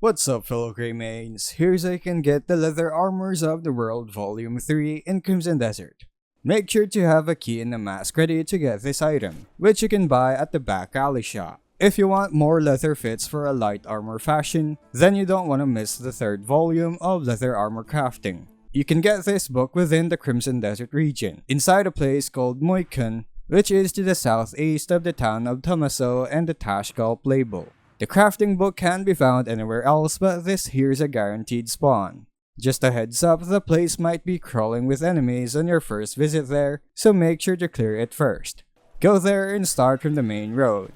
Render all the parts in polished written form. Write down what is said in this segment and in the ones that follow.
What's up, fellow Greymanes? Here's how you can get the Leather Armors of the World Volume 3 in Crimson Desert. Make sure to have a key and a mask ready to get this item, which you can buy at the back alley shop. If you want more leather fits for a light armor fashion, then you don't want to miss the third volume of Leather Armor Crafting. You can get this book within the Crimson Desert region, inside a place called Moikun, which is to the southeast of the town of Tomaso and the Tashgal playbook. The crafting book can be found anywhere else, but this here's a guaranteed spawn. Just a heads up, the place might be crawling with enemies on your first visit there, so make sure to clear it first. Go there and start from the main road.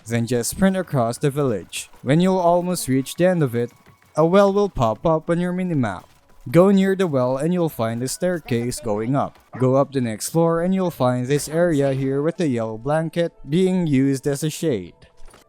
Then just sprint across the village. When you'll almost reach the end of it, a well will pop up on your minimap. Go near the well and you'll find a staircase going up. Go up the next floor and you'll find this area here with the yellow blanket being used as a shade.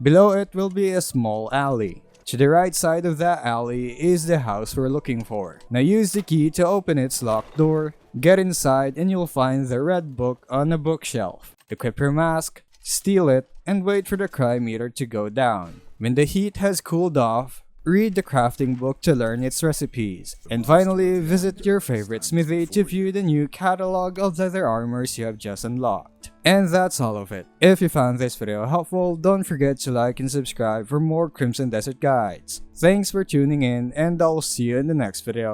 Below it will be a small alley. To the right side of that alley is the house we're looking for. Now use the key to open its locked door, get inside and you'll find the red book on a bookshelf. Equip your mask, steal it, and wait for the crime meter to go down. When the heat has cooled off, read the crafting book to learn its recipes. And finally, visit your favorite smithy to view the new catalog of leather armors you have just unlocked. And that's all of it. If you found this video helpful, don't forget to like and subscribe for more Crimson Desert guides. Thanks for tuning in, and I'll see you in the next video.